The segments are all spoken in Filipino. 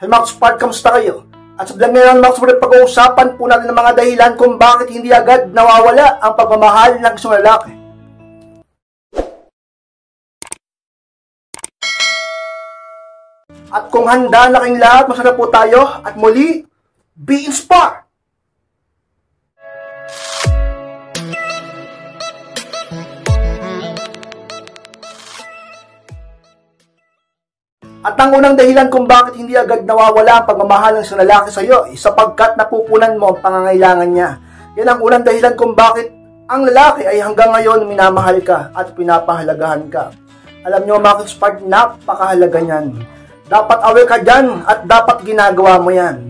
Hey mga Spart, kamusta kayo? At sa vlog ngayon mga Spart, pag-uusapan po natin ang mga dahilan kung bakit hindi agad nawawala ang pagmamahal ng isang lalaki. At kung handa na kayong lahat, masarap po tayo at muli, be inspired! At ang unang dahilan kung bakit hindi agad nawawala ang pagmamahal ng isang lalaki sa iyo ay sapagkat napupunan mo ang pangangailangan niya. Yan ang unang dahilan kung bakit ang lalaki ay hanggang ngayon minamahal ka at pinapahalagahan ka. Alam niyo mga Spart, napakahalaga niyan. Dapat aware ka dyan at dapat ginagawa mo yan.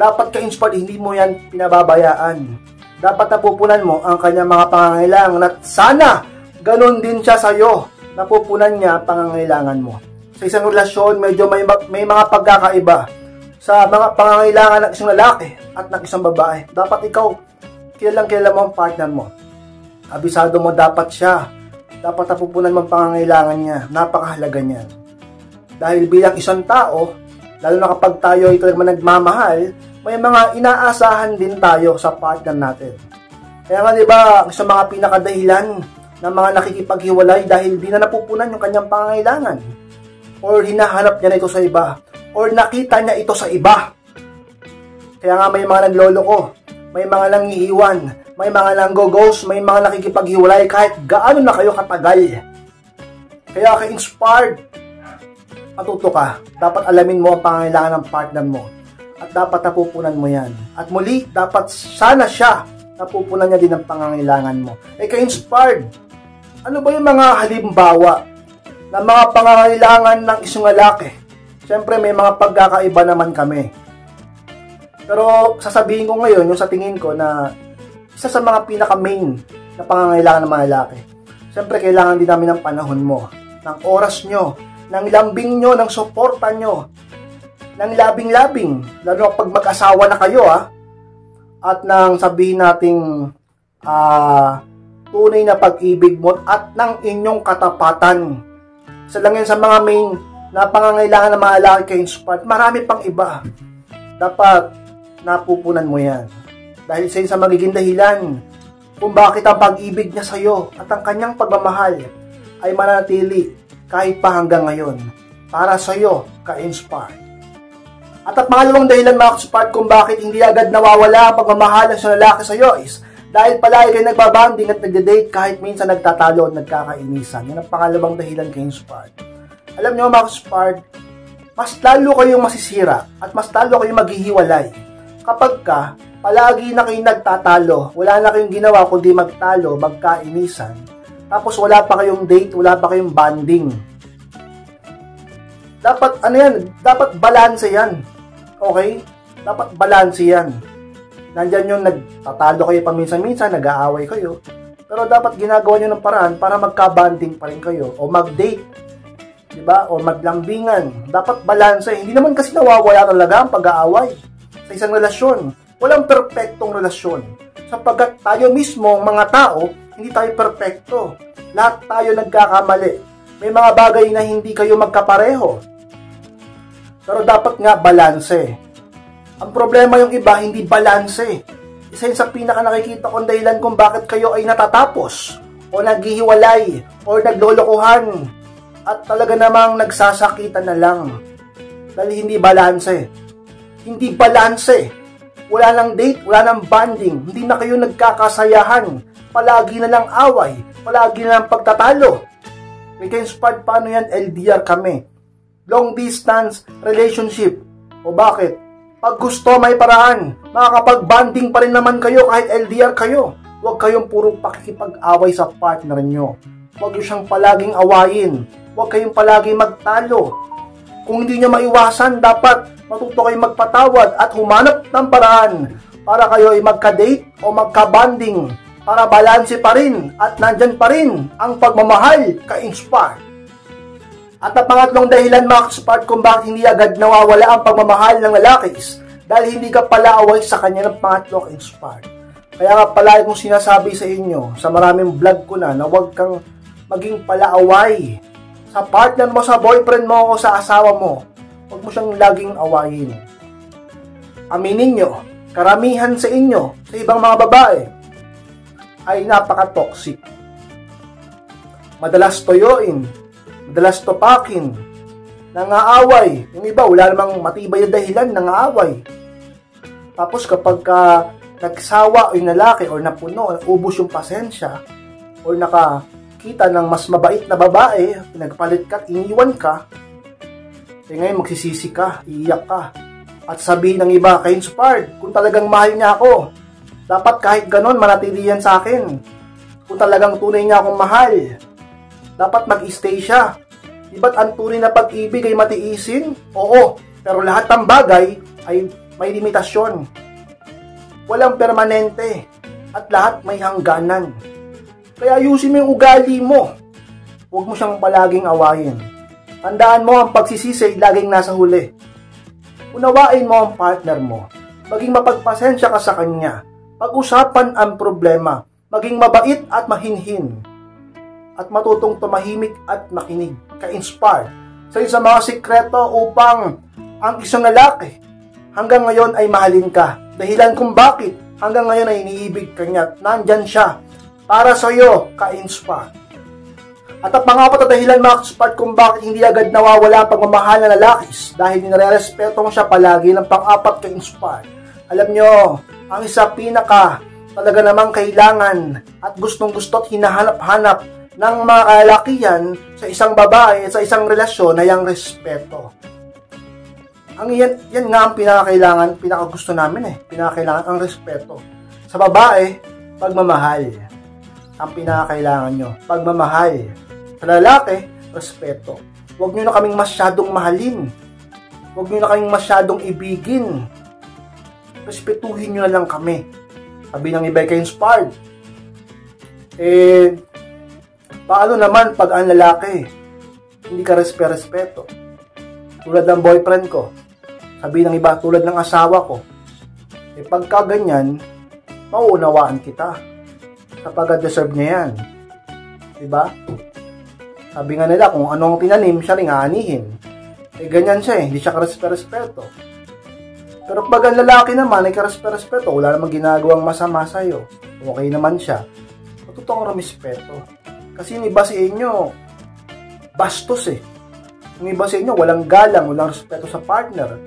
Dapat ka-inspired, hindi mo yan pinababayaan. Dapat napupunan mo ang kanyang mga pangangailangan at sana ganun din siya sa iyo. Napupunan niya ang pangangailangan mo. Sa isang relasyon, medyo may mga pagkakaiba sa mga pangangailangan ng isang lalaki at ng isang babae. Dapat ikaw, kilala mo ang partner mo. Abisado mo dapat siya. Dapat napupunan mo ang pangangailangan niya. Napakahalaga niyan. Dahil bilang isang tao, lalo na kapag tayo ay talagang nagmamahal, may mga inaasahan din tayo sa partner natin. Kaya nga diba, sa mga pinakadahilan ng mga nakikipaghiwalay dahil di na napupunan yung kanyang pangangailangan. Or hinahanap niya na ito sa iba. Or nakita niya ito sa iba. Kaya nga may mga nagloloko. May mga nangiiwan. May mga nanggo-ghost. May mga nakikipaghiwalay kahit gaano na kayo katagal. Kaya ka-inspired. Matuto ka. Dapat alamin mo ang pangangailangan ng partner mo. At dapat napupunan mo yan. At muli, dapat sana siya napupunan niya din ang pangangailangan mo. Ka-inspired. Ano ba yung mga halimbawa na mga pangangailangan ng isang lalaki? Siyempre may mga pagkakaiba naman kami. Pero sasabihin ko ngayon, yung sa tingin ko na isa sa mga pinaka-main na pangangailangan ng mga lalaki. Siyempre kailangan din namin ng panahon mo, ng oras nyo, ng lambing nyo, ng suporta nyo, ng labing-labing, lalo pag mag-asawa na kayo at nang sabihin nating tunay na pag-ibig mo at ng inyong katapatan. Isa lang yan sa mga main na pangangailangan ng mga lalaki ka-inspired. Marami pang iba. Dapat napupunan mo yan. Dahil sa magiging dahilan kung bakit ang pag-ibig niya sa iyo at ang kanyang pagmamahal ay manatili kahit pa hanggang ngayon. Para sa iyo, ka-inspired. At pangalawang dahilan mga ka-inspired kung bakit hindi agad nawawala ang pagmamahal ng isang lalaki sa iyo is dahil palagi kayo nagbabanding at nagde-date kahit minsan nagtatalo at nagkakainisan. Yan ang pangalawang dahilan kayo Spart. Alam nyo mga Spart, mas lalo kayong masisira at mas lalo kayong maghihiwalay kapag ka palagi na kayong nagtatalo, wala na kayong ginawa kundi magtalo, magkainisan, tapos wala pa kayong date, wala pa kayong bonding. Dapat dapat balanse yan. Okay? Dapat balanse yan. Nandyan yung nagtatalo kayo paminsan-minsan, nag-aaway kayo. Pero dapat ginagawa nyo ng paraan para magka-banding pa rin kayo. O mag-date. Diba? O maglambingan. Dapat balanse. Hindi naman kasi nawawala talaga ang pag-aaway sa isang relasyon. Walang perpektong relasyon. Sapagkat tayo mismo, mga tao, hindi tayo perpekto. Lahat tayo nagkakamali. May mga bagay na hindi kayo magkapareho. Pero dapat nga balanse. Ang problema yung iba, hindi balanse. Isa yun sa pinaka nakikita kong dahilan kung bakit kayo ay natatapos, o naghihiwalay, o naglolokohan, at talaga namang nagsasakitan na lang. Dahil hindi balanse. Hindi balanse. Wala nang date, wala nang bonding, hindi na kayo nagkakasayahan, palagi na lang away, palagi na lang pagtatalo. May ka-inspired, paano yan? LDR kami. Long distance relationship. O bakit? Pag gusto, may paraan. Makakapag-banding pa rin naman kayo kahit LDR kayo. Huwag kayong puro pakikipag-away sa partner nyo. Huwag nyo siyang palaging awayin. Huwag kayong palaging magtalo. Kung hindi nyo maiwasan, dapat matuto kayong magpatawad at humanap ng paraan para kayo ay magka-date o magka-banding para balanse pa rin at nandyan pa rin ang pagmamahal ka-inspired. At ang pangatlong dahilan mga ka-Spart kung bakit hindi agad nawawala ang pagmamahal ng lalaki is dahil hindi ka palaaway sa kanya ng pangatlo ka-inspired. Kaya nga palagi kong sinasabi sa inyo sa maraming vlog ko na huwag kang maging palaaway sa partner mo, sa boyfriend mo o sa asawa mo. Huwag mo siyang laging awayin. Aminin nyo, karamihan sa inyo, sa ibang mga babae, ay napaka-toxic. Madalas toyoin, madalas topakin, nangaaway. Yung iba, wala namang matibay na dahilan, nangaaway. Tapos kapag nagsawa o yung lalaki o napuno, ubos yung pasensya, o nakakita ng mas mabait na babae, pinagpalit ka, iniwan ka, ngayon magsisisi ka, iiyak ka. At sabihin ng iba, ka-inspired, kung talagang mahal niya ako, dapat kahit ganon, manatili yan sa akin. Kung talagang tunay niya akong mahal, dapat mag-stay siya. Diba't ang tunay na pag-ibig ay matiisin? Oo, pero lahat ng bagay ay may limitasyon. Walang permanente, at lahat may hangganan. Kaya ayusin mo yung ugali mo. Huwag mo siyang palaging awayin. Tandaan mo, ang pagsisisi laging nasa huli. Unawain mo ang partner mo. Maging mapagpasensya ka sa kanya. Pag-usapan ang problema. Maging mabait at mahinhin. At matutong tumahimik at makinig. Ka-inspire sa isang mga sikreto upang ang isang lalaki hanggang ngayon ay mahalin ka. Dahilan kung bakit hanggang ngayon ay iniibig ka niya. Nandyan siya para sa iyo, ka-inspire. At ang pangapat na dahilan, mga ka-inspire, kung bakit hindi agad nawawala ang pagmamahal ng lalaki dahil nire-respeto mo siya palagi ng pang-apat, ka-inspire. Alam nyo, ang isa pinaka talaga namang kailangan at gustong-gusto at hinahanap-hanap ng mga kalalakihan sa isang babae, sa isang relasyon ay ang respeto. Ang yan nga ang pinakakailangan, pinakagusto namin pinakakailangan ang respeto. Sa babae, pagmamahal. Ang pinakakailangan nyo, pagmamahal. Sa lalaki, respeto. Huwag nyo na kaming masyadong mahalin. Huwag nyo na kaming masyadong ibigin. Respetuhin nyo na lang kami. Sabi ng iba, ka-inspired. Paano naman pag ang lalaki hindi ka respeto? Tulad ng boyfriend ko. Sabi ng iba, tulad ng asawa ko. Pagka ganyan, mauunawaan kita. Kapag deserve niya yan. Diba? Sabi nga nila, kung anong tinanim, siya rin aanihin. Ganyan siya hindi siya ka-respeto. Pero pag ang lalaki naman ay ka-respeto, wala namang ginagawang masama sa'yo. Okay naman siya. Matutuwa ng respeto. Kasi yung iba sa inyo, bastos Yung iba sa inyo, walang galang, walang respeto sa partner.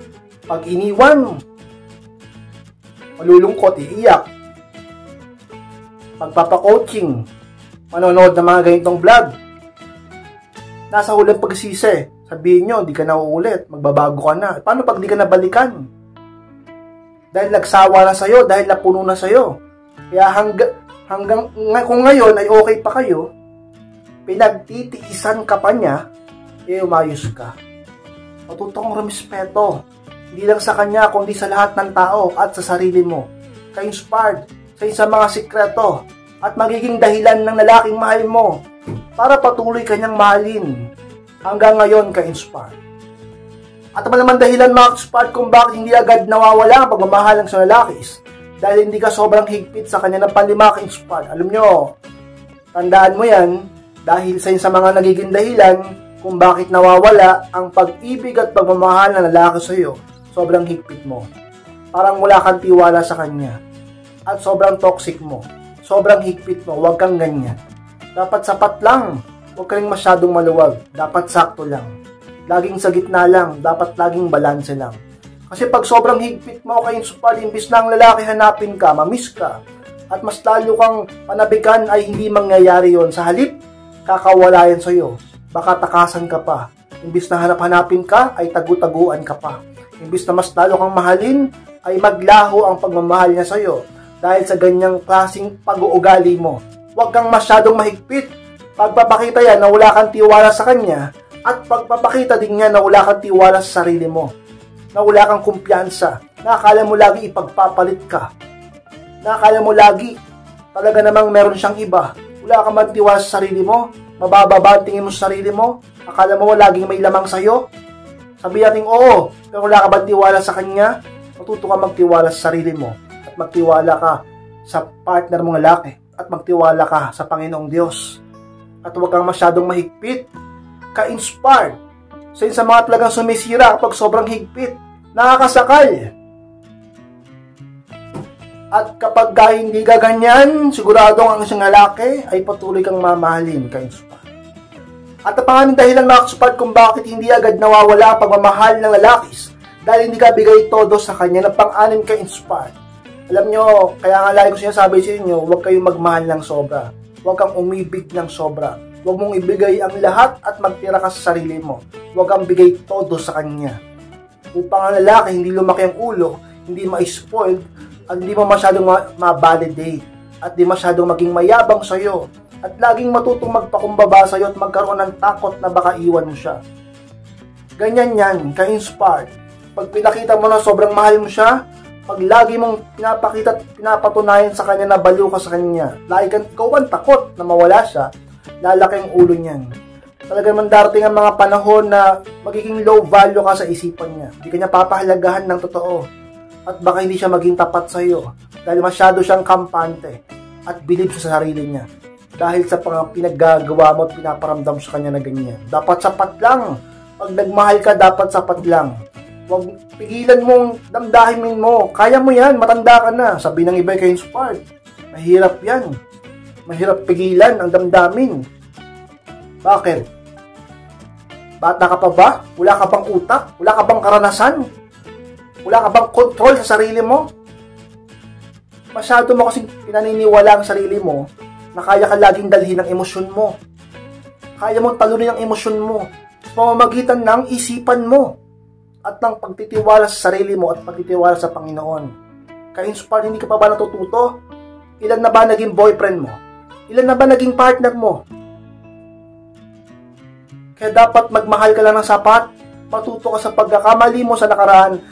Pag iniwan, malulungkot, iiyak. Pagpapacoaching, manonood ng mga ganitong vlog, nasa hulang pagsisi, sabihin nyo, di ka na uulit, magbabago ka na. Paano pag di ka nabalikan? Dahil nagsawa na sa'yo, dahil napuno na sa'yo. Kaya hanggang kung ngayon ay okay pa kayo, pinagtitiisan ka pa niya, umayos ka. Matutong respeto. Hindi lang sa kanya, kundi sa lahat ng tao at sa sarili mo. Ka-inspired sa isang mga sikreto at magiging dahilan ng lalaking mahal mo para patuloy kanyang mahalin. Hanggang ngayon, ka-inspired. At naman dahilan, mga ka-inspired, kung bakit hindi agad nawawala ang pagmamahal ng sa lalaki dahil hindi ka sobrang higpit sa kanya ng panlima, ka-inspired. Alam nyo, tandaan mo yan dahil sa mga nagiging dahilan kung bakit nawawala ang pag-ibig at pagmamahal ng lalaki sa iyo. Sobrang higpit mo. Parang wala kang tiwala sa kanya. At sobrang toxic mo. Sobrang higpit mo. Huwag kang ganyan. Dapat sapat lang. Huwag ka rin masyadong maluwag. Dapat sakto lang. Laging sa gitna lang. Dapat laging balanse lang. Kasi pag sobrang higpit mo, ka-inspired, imbis na ang lalaki hanapin ka, mamiss ka, at mas lalo kang panabikan, ay hindi mangyayari yon. Sa halip, kakawala yan sa'yo. Baka takasan ka pa. Imbis na hanap-hanapin ka, ay tagu-taguan ka pa. Imbis na mas lalo kang mahalin, ay maglaho ang pagmamahal niya sa'yo. Dahil sa ganyang klaseng pag-uugali mo. Huwag kang masyadong mahigpit. Pagpapakita yan na wala kang tiwala sa kanya, at pagpapakita din niya na wala kang tiwala sa sarili mo. Na wala kang kumpiyansa. Na akala mo lagi ipagpapalit ka. Na akala mo lagi talaga namang meron siyang iba. Wala kang magtiwala sa sarili mo. Mabababa ang tingin mo sa sarili mo. Akala mo laging may lamang sa'yo. Sabi natin oo, pero wala ka ba tiwala sa kanya? Matuto ka magtiwala sa sarili mo. At magtiwala ka sa partner mong lalaki. At magtiwala ka sa Panginoong Diyos. At huwag kang masyadong mahigpit. Ka-inspired. Sa mga talagang sumisira kapag sobrang higpit, nakakasakal. At kapag hindi ka ganyan, siguradong ang isang lalaki ay patuloy kang mamahalin, ka-inspire. At ang pangalan dahilan mga ka-inspire kung bakit hindi agad nawawala ang pagmamahal ng lalaki dahil hindi ka bigay todo sa kanya ng pang-anim ka-inspire. Alam nyo, kaya nga lagi ko sinasabi sa inyo, huwag kayong magmahal ng sobra. Huwag kang umibig ng sobra. Huwag mong ibigay ang lahat at magtira ka sa sarili mo. Huwag kang bigay todo sa kanya. Upang ang lalaki hindi lumaki ang ulo, hindi ma-spoiled, at hindi mo masyadong ma-validate, at hindi masyadong maging mayabang sa'yo, at laging matutong magpakumbaba sa'yo at magkaroon ng takot na baka iwan mo siya. Ganyan yan, ka-inspired. Pag pinakita mo na sobrang mahal mo siya, pag lagi mong pinapakita at pinapatunayan sa kanya na baliw ka sa kanya, lagi kang ikaw ang takot na mawala siya, lalaki ang ulo niyan. Talaga naman darating ang mga panahon na magiging low value ka sa isipan niya. Hindi ka niya papahalagahan ng totoo. At baka hindi siya maging tapat sa iyo dahil masyado siyang kampante at bilib sa sarili niya. Dahil sa pinaggagawa mo at pinaparamdam sa kanya na ganyan. Dapat sapat lang. Pag nagmahal ka, dapat sapat lang. Huwag pigilan mong damdahimin mo. Kaya mo yan, matanda ka na. Sabi ng iba kay inspired. Mahirap yan. Mahirap pigilan ang damdamin. Bakit? Bata ka pa ba? Wala ka bang utak? Wala ka bang karanasan? Wala ka bang control sa sarili mo? Masyado mo kasing pinaniniwala ang sarili mo na kaya ka laging dalhin ang emosyon mo. Kaya mong talunin ang emosyon mo sa pamamagitan ng isipan mo at ng pagtitiwala sa sarili mo at pagtitiwala sa Panginoon. Ka-inspired, hindi ka pa ba natututo? Ilan na ba naging boyfriend mo? Ilan na ba naging partner mo? Kaya dapat magmahal ka lang ng sapat. Matuto ka sa pagkakamali mo sa nakaraan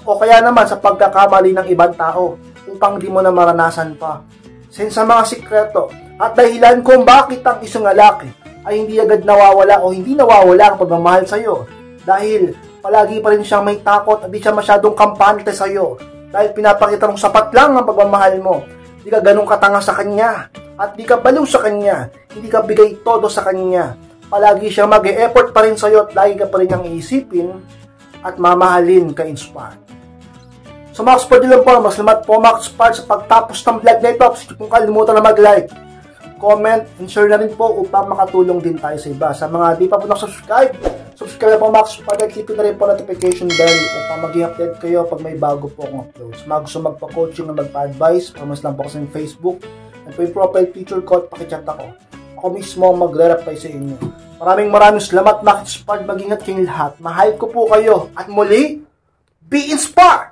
o kaya naman sa pagkakamali ng ibang tao upang di mo na maranasan pa. Sa mga sikreto at dahilan kung bakit ang isang lalaki ay hindi agad nawawala o hindi nawawala ang pagmamahal sa iyo dahil palagi pa rin siyang may takot at di siya masyadong kampante sa iyo dahil pinapakita mong sapat lang ang pagmamahal mo. Hindi ka ganun katanga sa kanya at di ka baliw sa kanya, hindi ka bigay todo sa kanya. Palagi siyang mag-e-effort pa rin sa iyo at lagi ka pa rin niyang iisipin at mamahalin ka-inspired. So mga ka-inspired lang po, mas lamat po mga ka-inspired sa pagtapos ng vlog na ito. Kung kalimutan na mag-like, comment, and share na rin po upang makatulong din tayo sa iba. Sa mga di pa po nakasubscribe, subscribe na po mga ka-inspired at click na rin po notification bell upang maging update kayo pag may bago po akong uploads. Mga gusto magpa-coaching na magpa-advise, mas lang po kasi ng Facebook. And po yung profile picture ko at pakichat ako. Ako mismo magre-reply sa inyo. Maraming salamat mga ka-inspired. Mag-ingat kayong lahat. Mahal ko po kayo. At muli, be inspired!